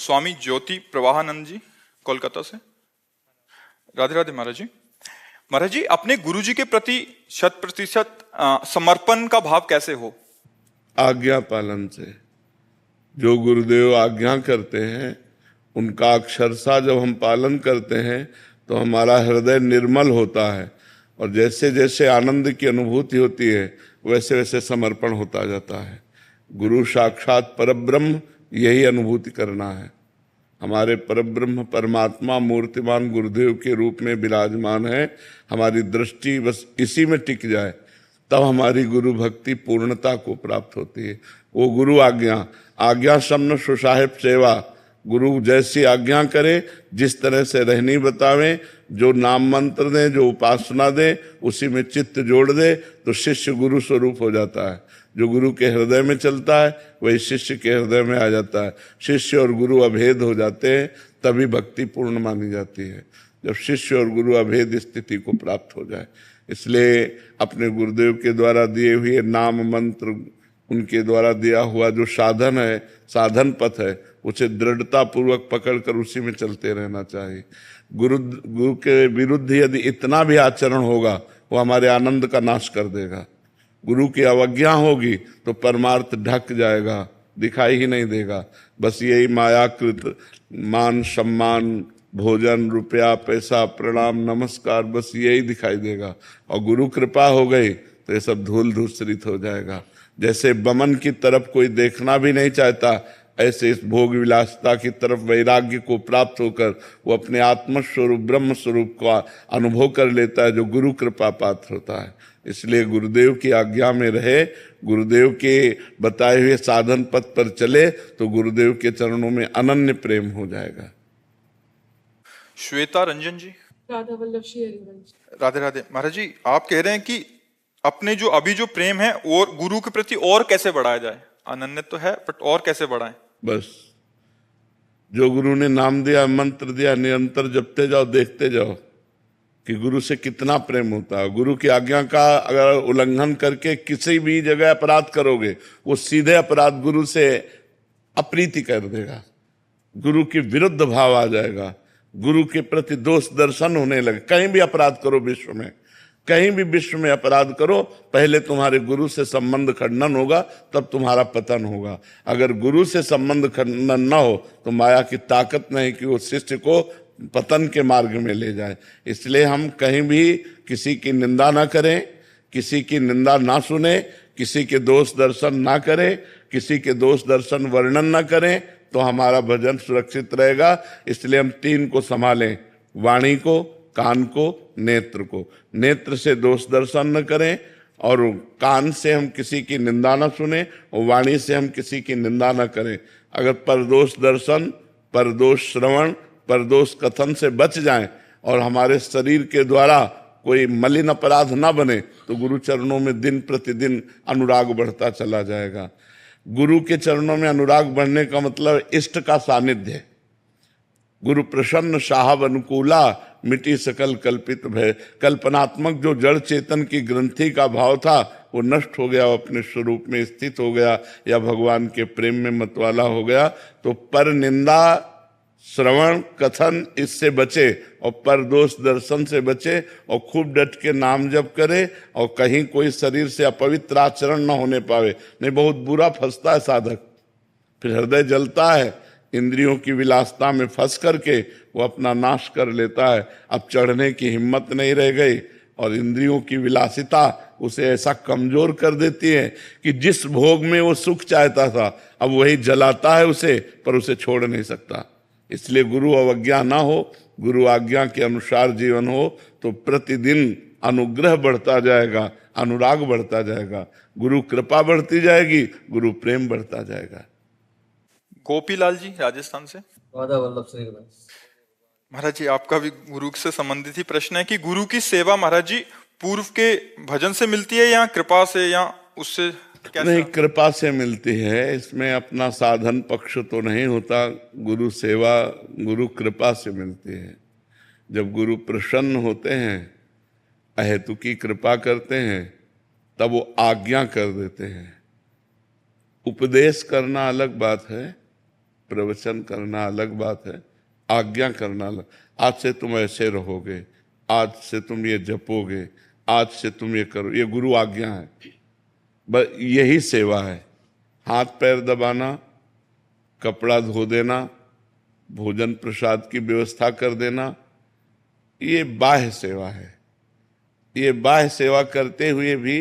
स्वामी ज्योति प्रवाहानंद जी, कोलकाता से। राधे राधे महाराज जी। महाराज जी, अपने गुरु जी के प्रति 100% समर्पण का भाव कैसे हो? आज्ञा पालन से। जो गुरुदेव आज्ञा करते हैं उनका अक्षरशः जब हम पालन करते हैं तो हमारा हृदय निर्मल होता है, और जैसे जैसे आनंद की अनुभूति होती है वैसे वैसे समर्पण होता जाता है। गुरु साक्षात परब्रह्म, यही अनुभूति करना है। हमारे परब्रह्म परमात्मा मूर्तिमान गुरुदेव के रूप में विराजमान है। हमारी दृष्टि बस इसी में टिक जाए तब हमारी गुरु भक्ति पूर्णता को प्राप्त होती है। वो गुरु आज्ञा, आज्ञा समन सुसाहिब सेवा। गुरु जैसी आज्ञा करे, जिस तरह से रहनी बतावें, जो नाम मंत्र दें, जो उपासना दें, उसी में चित्त जोड़ दे तो शिष्य गुरु स्वरूप हो जाता है। जो गुरु के हृदय में चलता है वही शिष्य के हृदय में आ जाता है। शिष्य और गुरु अभेद हो जाते हैं, तभी भक्ति पूर्ण मानी जाती है, जब शिष्य और गुरु अभेद स्थिति को प्राप्त हो जाए। इसलिए अपने गुरुदेव के द्वारा दिए हुए नाम मंत्र, उनके द्वारा दिया हुआ जो साधन है, साधन पथ है, उसे दृढ़ता पूर्वक पकड़कर उसी में चलते रहना चाहिए। गुरु के विरुद्ध यदि इतना भी आचरण होगा वो हमारे आनंद का नाश कर देगा। गुरु की अवज्ञा होगी तो परमार्थ ढक जाएगा, दिखाई ही नहीं देगा। बस यही मायाकृत मान सम्मान, भोजन, रुपया, पैसा, प्रणाम, नमस्कार, बस यही दिखाई देगा। और गुरु कृपा हो गई तो ये सब धूल धूसरित हो जाएगा। जैसे बमन की तरफ कोई देखना भी नहीं चाहता, ऐसे इस भोग विलासता की तरफ वैराग्य को प्राप्त होकर वो अपने आत्मस्वरूप ब्रह्म स्वरूप का अनुभव कर लेता है, जो गुरु कृपा पात्र होता है। इसलिए गुरुदेव की आज्ञा में रहे, गुरुदेव के बताए हुए साधन पथ पर चले तो गुरुदेव के चरणों में अनन्य प्रेम हो जाएगा। श्वेता रंजन जी। राधा वल्लभ श्री हरिवंश। राधे राधे। महाराज जी, आप कह रहे हैं कि अपने जो अभी जो प्रेम है और गुरु के प्रति और कैसे बढ़ाया जाए? अनन्य तो है, बट और कैसे बढ़ाएं? बस जो गुरु ने नाम दिया, मंत्र दिया, निरंतर जपते जाओ, देखते जाओ कि गुरु से कितना प्रेम होता है। गुरु की आज्ञा का अगर उल्लंघन करके किसी भी जगह अपराध करोगे, वो सीधे अपराध गुरु से अप्रीति कर देगा, गुरु के विरुद्ध भाव आ जाएगा, गुरु के प्रति दोष दर्शन होने लगे। कहीं भी अपराध करो विश्व में, कहीं भी विश्व में अपराध करो, पहले तुम्हारे गुरु से संबंध खंडन होगा, तब तुम्हारा पतन होगा। अगर गुरु से संबंध खंडन न हो तो माया की ताकत नहीं कि वो शिष्य को पतन के मार्ग में ले जाए। इसलिए हम कहीं भी किसी की निंदा ना करें, किसी की निंदा ना सुने, किसी के दोष दर्शन ना करें, किसी के दोष दर्शन वर्णन ना करें, तो हमारा भजन सुरक्षित रहेगा। इसलिए हम तीन को संभालें, वाणी को, कान को, नेत्र को। नेत्र से दोष दर्शन न करें, और कान से हम किसी की निंदा न सुने, और वाणी से हम किसी की निंदा न करें। अगर परदोष दर्शन, परदोष श्रवण, परदोष कथन से बच जाएं और हमारे शरीर के द्वारा कोई मलिन अपराध न बने, तो गुरु चरणों में दिन प्रतिदिन अनुराग बढ़ता चला जाएगा। गुरु के चरणों में अनुराग बढ़ने का मतलब इष्ट का सानिध्य है। गुरु प्रसन्न साहब अनुकूला, मिटी सकल कल्पित भय। कल्पनात्मक जो जड़ चेतन की ग्रंथि का भाव था वो नष्ट हो गया, अपने स्वरूप में स्थित हो गया, या भगवान के प्रेम में मतवाला हो गया। तो पर निंदा, श्रवण, कथन, इससे बचे, और परदोष दर्शन से बचे, और खूब डट के नाम जप करे, और कहीं कोई शरीर से अपवित्र आचरण न होने पावे। नहीं, बहुत बुरा फंसता है साधक, फिर हृदय जलता है, इंद्रियों की विलासता में फंस करके वो अपना नाश कर लेता है। अब चढ़ने की हिम्मत नहीं रह गई, और इंद्रियों की विलासिता उसे ऐसा कमजोर कर देती है कि जिस भोग में वो सुख चाहता था अब वही जलाता है उसे, पर उसे छोड़ नहीं सकता। इसलिए गुरु अवज्ञा ना हो, गुरु आज्ञा के अनुसार जीवन हो, तो प्रतिदिन अनुग्रह बढ़ता जाएगा, अनुराग बढ़ता जाएगा, गुरु कृपा बढ़ती जाएगी, गुरु प्रेम बढ़ता जाएगा। गोपीलाल जी, राजस्थान से। राधा वल्लभ श्री हरिवंश। महाराज जी, आपका भी गुरु से संबंधित ही प्रश्न है कि गुरु की सेवा महाराज जी पूर्व के भजन से मिलती है या कृपा से, या उससे कैसा? नहीं, कृपा से मिलती है। इसमें अपना साधन पक्ष तो नहीं होता। गुरु सेवा गुरु कृपा से मिलती है। जब गुरु प्रसन्न होते हैं, अहेतुकी कृपा करते हैं, तब वो आज्ञा कर देते हैं। उपदेश करना अलग बात है, प्रवचन करना अलग बात है, आज्ञा करना अलग। आज से तुम ऐसे रहोगे, आज से तुम ये जपोगे, आज से तुम ये करो, ये गुरु आज्ञा है। बस यही सेवा है। हाथ पैर दबाना, कपड़ा धो देना, भोजन प्रसाद की व्यवस्था कर देना, ये बाह्य सेवा है। ये बाह्य सेवा करते हुए भी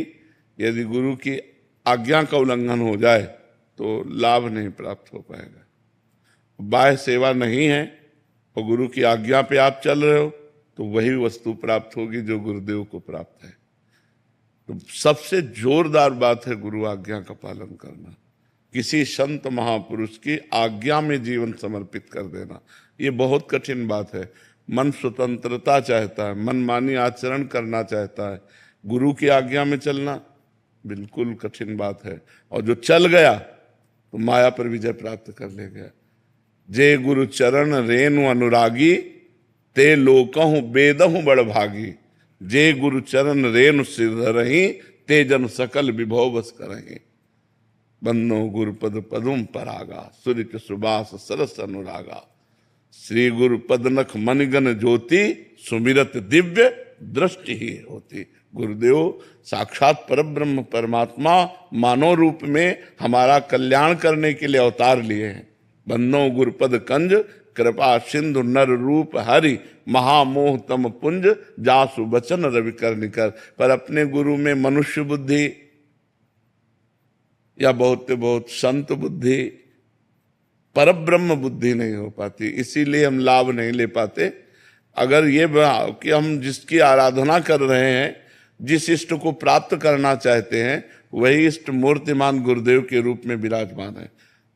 यदि गुरु की आज्ञा का उल्लंघन हो जाए तो लाभ नहीं प्राप्त हो पाएगा। बाह्य सेवा नहीं है और गुरु की आज्ञा पे आप चल रहे हो तो वही वस्तु प्राप्त होगी जो गुरुदेव को प्राप्त है। तो सबसे जोरदार बात है गुरु आज्ञा का पालन करना, किसी संत महापुरुष की आज्ञा में जीवन समर्पित कर देना। ये बहुत कठिन बात है। मन स्वतंत्रता चाहता है, मनमानी आचरण करना चाहता है, गुरु की आज्ञा में चलना बिल्कुल कठिन बात है। और जो चल गया तो माया पर विजय प्राप्त कर ले गया। जे गुरु चरण रेणु अनुरागी, ते लोकहु बेदहु बड़ भागी। जे गुरु चरण रेणु सिर रही, ते जन सकल विभव बस करही। बन्नो गुरुपद पदुम परागा, सुरित सुबास सरस अनुरागा। श्री गुरु पदनख मनगन ज्योति, सुमिरत दिव्य दृष्टि ही होती। गुरुदेव साक्षात परब्रह्म परमात्मा मानव रूप में हमारा कल्याण करने के लिए अवतार लिए हैं। बन्नो गुरुपद कंज, कृपा सिंधु नर रूप हरि। महामोह तम पुंज, जासु बचन रवि कर निकर। पर अपने गुरु में मनुष्य बुद्धि या बहुत संत बुद्धि, परब्रह्म बुद्धि नहीं हो पाती, इसीलिए हम लाभ नहीं ले पाते। अगर ये कि हम जिसकी आराधना कर रहे हैं, जिस इष्ट को प्राप्त करना चाहते हैं, वही इष्ट मूर्तिमान गुरुदेव के रूप में विराजमान है।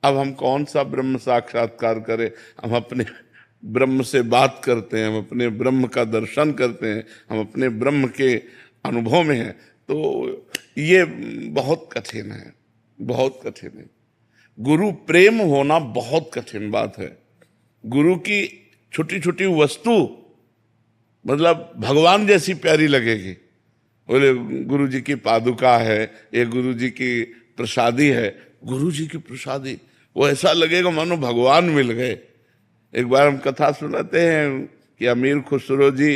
अब हम कौन सा ब्रह्म साक्षात्कार करें? हम अपने ब्रह्म से बात करते हैं, हम अपने ब्रह्म का दर्शन करते हैं, हम अपने ब्रह्म के अनुभव में हैं। तो ये बहुत कठिन है, बहुत कठिन है। गुरु प्रेम होना बहुत कठिन बात है। गुरु की छोटी छोटी वस्तु मतलब भगवान जैसी प्यारी लगेगी। बोले गुरु जी की पादुका है, ये गुरु जी की प्रसादी है। गुरु जी की प्रसादी वो ऐसा लगेगा मानो भगवान मिल गए। एक बार हम कथा सुनाते हैं कि अमीर खुसरो जी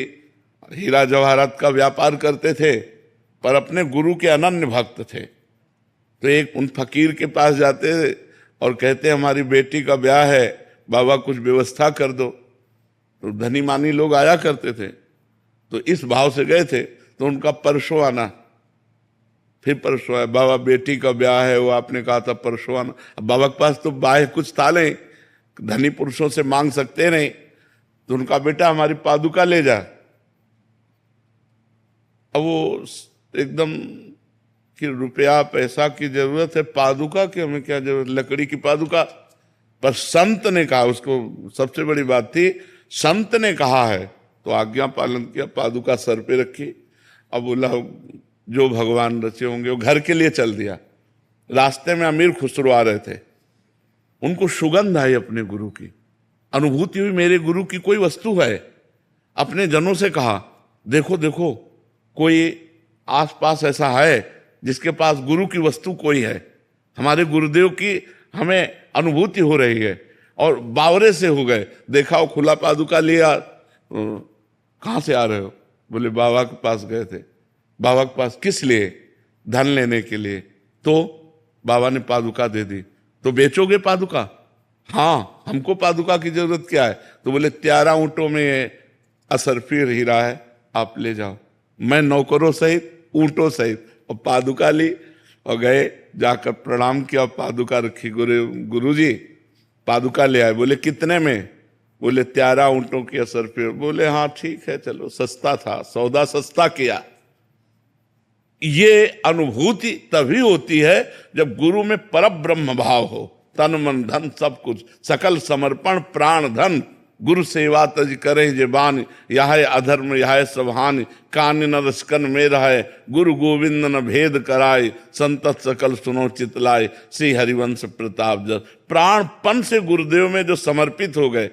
हीरा जवाहरात का व्यापार करते थे, पर अपने गुरु के अनन्य भक्त थे। तो एक उन फकीर के पास जाते और कहते हमारी बेटी का ब्याह है, बाबा कुछ व्यवस्था कर दो। तो धनी मानी लोग आया करते थे, तो इस भाव से गए थे। तो उनका परसों आना, फिर परसों आया, बाबा बेटी का ब्याह है, वो आपने कहा था परसों आना। अब बाबा के पास तो बाह्य कुछ था नहीं, धनी पुरुषों से मांग सकते नहीं। तो उनका बेटा हमारी पादुका ले जा। अब वो एकदम कि रुपया पैसा की जरूरत है, पादुका की हमें क्या जरूरत, लकड़ी की पादुका। पर संत ने कहा, उसको सबसे बड़ी बात थी, संत ने कहा है तो आज्ञा पालन किया, पादुका सर पे रखी। अब बोला जो भगवान रचे होंगे, वो घर के लिए चल दिया। रास्ते में अमीर खुसरो आ रहे थे, उनको सुगंध आई अपने गुरु की, अनुभूति हुई मेरे गुरु की कोई वस्तु है। अपने जनों से कहा देखो देखो कोई आसपास ऐसा है जिसके पास गुरु की वस्तु कोई है, हमारे गुरुदेव की हमें अनुभूति हो रही है। और बावरे से हो गए, देखा वो खुला पादुका लिया। कहाँ से आ रहे हो? बोले बाबा के पास गए थे। बाबा के पास किस लिए? धन लेने के लिए। तो बाबा ने पादुका दे दी। तो बेचोगे पादुका? हाँ, हमको पादुका की जरूरत क्या है? तो बोले 13 ऊंटों में असरफी हीरा है, आप ले जाओ। मैं नौकरों सहित ऊंटों सहित और पादुका ली और गए, जाकर प्रणाम किया, पादुका रखी। गुरु जी पादुका ले आए। बोले कितने में? बोले 13 ऊंटों की असरफी। बोले हाँ ठीक है, चलो, सस्ता था, सौदा सस्ता किया। ये अनुभूति तभी होती है जब गुरु में परब्रह्म भाव हो, तन मन धन सब कुछ, सकल समर्पण प्राण धन। गुरु सेवा तज करे जेबान, यह अधर्म यह सब हानि, कान न रसकन में रहे, गुरु गोविंद न भेद कराए, संतत सकल सुनो चितलाए, श्री हरिवंश प्रताप जस। प्राणपन से गुरुदेव में जो समर्पित हो गए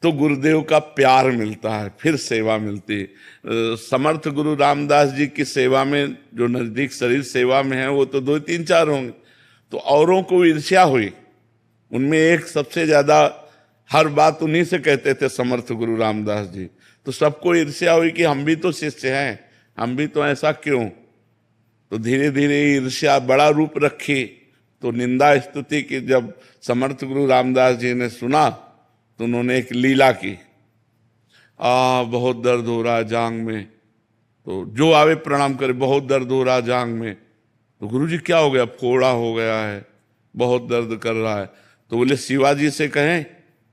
तो गुरुदेव का प्यार मिलता है, फिर सेवा मिलती है। समर्थ गुरु रामदास जी की सेवा में जो नजदीक शरीर सेवा में है वो तो 2-3-4 होंगे। तो औरों को ईर्ष्या हुई उनमें एक सबसे ज्यादा हर बात उन्हीं से कहते थे समर्थ गुरु रामदास जी। तो सबको ईर्ष्या हुई कि हम भी तो शिष्य हैं, हम भी तो ऐसा क्यों। तो धीरे धीरे ईर्ष्या बड़ा रूप रखी। तो निंदा स्तुति की जब समर्थ गुरु रामदास जी ने सुना तो उन्होंने एक लीला की, बहुत दर्द हो रहा है जांग में, तो जो आवे प्रणाम करे, बहुत दर्द हो रहा है जांग में। तो गुरुजी क्या हो गया? फोड़ा हो गया है, बहुत दर्द कर रहा है। तो बोले शिवाजी से कहें,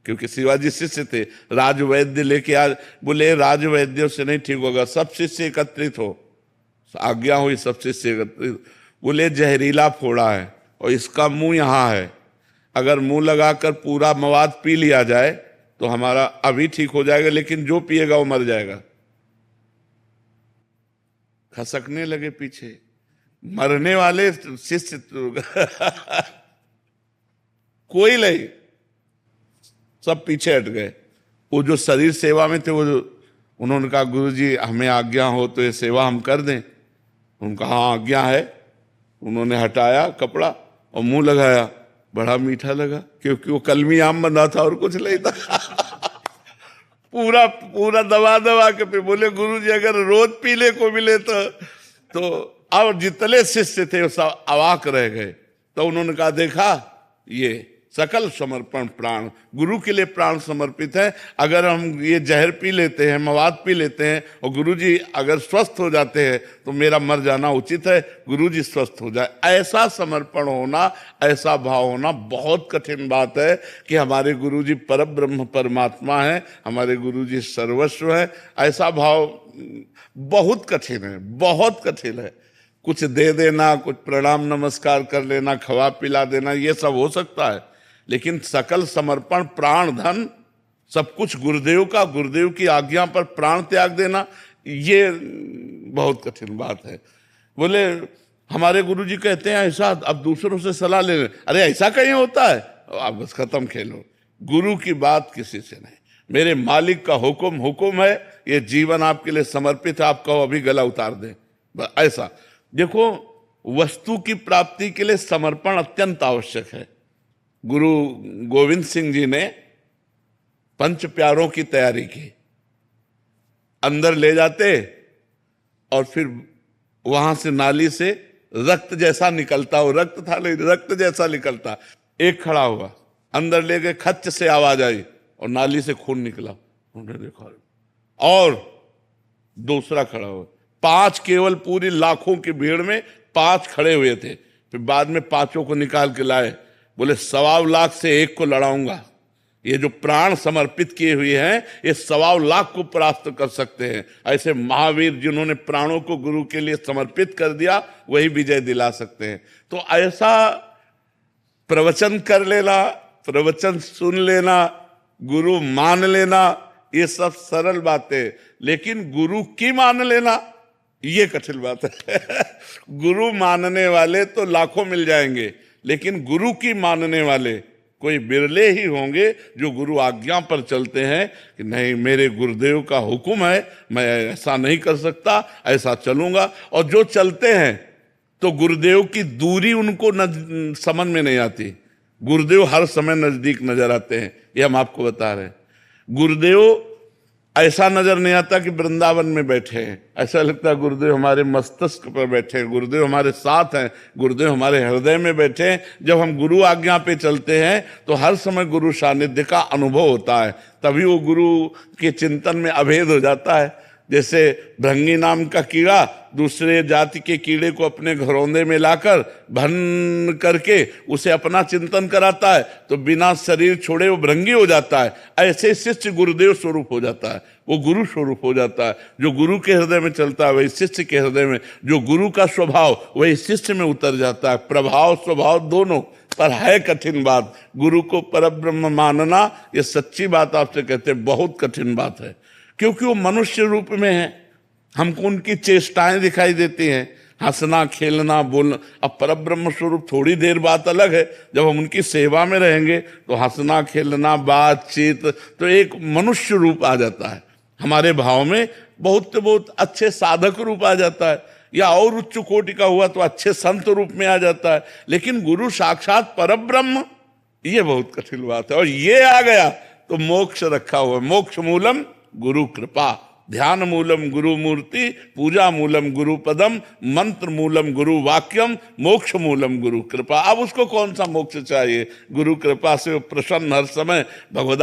क्योंकि शिवाजी शिष्य थे, राजवैद्य लेके आ। बोले राजवैद्यों से नहीं ठीक होगा, सब शिष्य एकत्रित हो। आज्ञा हुई, सब शिष्य एकत्रित। बोले जहरीला फोड़ा है और इसका मुंह यहाँ है, अगर मुंह लगाकर पूरा मवाद पी लिया जाए तो हमारा अभी ठीक हो जाएगा, लेकिन जो पिएगा वो मर जाएगा। खसकने लगे पीछे, मरने वाले शिष्य कोई नहीं, सब पीछे हट गए। वो जो शरीर सेवा में थे, वो उन्होंने कहा गुरुजी हमें आज्ञा हो तो ये सेवा हम कर दें। उनका हाँ आज्ञा है। उन्होंने हटाया कपड़ा और मुंह लगाया, बड़ा मीठा लगा, क्योंकि वो कलमी आम बना था और कुछ नहीं था। पूरा पूरा दबा दबा के पे। बोले गुरुजी अगर रोज पीले को मिले तो और जितने शिष्य थे वो सब अवाक रह गए। तो उन्होंने कहा देखा, ये सकल समर्पण प्राण, गुरु के लिए प्राण समर्पित है। अगर हम ये जहर पी लेते हैं, मवाद पी लेते हैं और गुरुजी अगर स्वस्थ हो जाते हैं तो मेरा मर जाना उचित है, गुरुजी स्वस्थ हो जाए। ऐसा समर्पण होना, ऐसा भाव होना बहुत कठिन बात है कि हमारे गुरुजी परब्रह्म परमात्मा है, हमारे गुरुजी सर्वस्व है। ऐसा भाव बहुत कठिन है, बहुत कठिन है। कुछ दे देना, कुछ प्रणाम नमस्कार कर लेना, खवा पिला देना, ये सब हो सकता है, लेकिन सकल समर्पण, प्राण धन सब कुछ गुरुदेव का, गुरुदेव की आज्ञा पर प्राण त्याग देना, ये बहुत कठिन बात है। बोले हमारे गुरुजी कहते हैं ऐसा, अब दूसरों से सलाह ले। अरे ऐसा कहीं होता है? आप बस खत्म खेलो, गुरु की बात किसी से नहीं। मेरे मालिक का हुक्म हुक्म है, ये जीवन आपके लिए समर्पित है, आप कहो अभी गला उतार दें, ऐसा। देखो, वस्तु की प्राप्ति के लिए समर्पण अत्यंत आवश्यक है। गुरु गोविंद सिंह जी ने पंच प्यारों की तैयारी की, अंदर ले जाते और फिर वहां से नाली से रक्त जैसा निकलता, वो रक्त था नहीं, रक्त जैसा निकलता। एक खड़ा हुआ, अंदर ले गए, खच्च से आवाज आई और नाली से खून निकला। उन्होंने देखा, और दूसरा खड़ा हुआ। 5 केवल पूरी लाखों की भीड़ में 5 खड़े हुए थे। फिर बाद में 5 को निकाल के लाए। बोले 1.25 लाख से 1 को लड़ाऊंगा। ये जो प्राण समर्पित किए हुए हैं, ये 1.25 लाख को प्राप्त कर सकते हैं। ऐसे महावीर जिन्होंने प्राणों को गुरु के लिए समर्पित कर दिया, वही विजय दिला सकते हैं। तो ऐसा प्रवचन कर लेना, प्रवचन सुन लेना, गुरु मान लेना, ये सब सरल बातें, लेकिन गुरु की मान लेना ये कठिन बात है। गुरु मानने वाले तो लाखों मिल जाएंगे, लेकिन गुरु की मानने वाले कोई बिरले ही होंगे जो गुरु आज्ञा पर चलते हैं कि नहीं, मेरे गुरुदेव का हुक्म है, मैं ऐसा नहीं कर सकता, ऐसा चलूंगा। और जो चलते हैं तो गुरुदेव की दूरी उनको समझ में नहीं आती। गुरुदेव हर समय नजदीक नजर आते हैं, ये हम आपको बता रहे हैं। गुरुदेव ऐसा नजर नहीं आता कि वृंदावन में बैठे हैं, ऐसा लगता है गुरुदेव हमारे मस्तिष्क पर बैठे हैं, गुरुदेव हमारे साथ हैं, गुरुदेव हमारे हृदय में बैठे हैं। जब हम गुरु आज्ञा पे चलते हैं तो हर समय गुरु सानिध्य का अनुभव होता है, तभी वो गुरु के चिंतन में अभेद हो जाता है। जैसे भृंगी नाम का कीड़ा दूसरे जाति के कीड़े को अपने घरौंदे में लाकर भन करके उसे अपना चिंतन कराता है, तो बिना शरीर छोड़े वो भृंगी हो जाता है। ऐसे शिष्य गुरुदेव स्वरूप हो जाता है, वो गुरु स्वरूप हो जाता है। जो गुरु के हृदय में चलता है वही शिष्य के हृदय में, जो गुरु का स्वभाव वही शिष्य में उतर जाता है। प्रभाव स्वभाव दोनों, पर है कठिन बात। गुरु को परब्रह्म मानना, ये सच्ची बात आपसे कहते हैं, बहुत कठिन बात है, क्योंकि वो मनुष्य रूप में है। हमको उनकी चेष्टाएं दिखाई देती हैं, हंसना खेलना बोलना। अब परब्रह्म स्वरूप थोड़ी देर बात अलग है, जब हम उनकी सेवा में रहेंगे तो हंसना खेलना बातचीत तो एक मनुष्य रूप आ जाता है हमारे भाव में, बहुत अच्छे साधक रूप आ जाता है, या और उच्च कोटि का हुआ तो अच्छे संत रूप में आ जाता है। लेकिन गुरु साक्षात परब्रह्म, ये बहुत कठिन बात है। और ये आ गया तो मोक्ष रखा हुआ। मोक्ष मूलम गुरु कृपा, ध्यान मूलम गुरु मूर्ति, पूजा मूलम गुरु पदम, मंत्र मूलम गुरु वाक्यम, मोक्ष मूलम गुरु कृपा। अब उसको कौन सा मोक्ष चाहिए? गुरु कृपा से वो प्रसन्न हर समय भगवद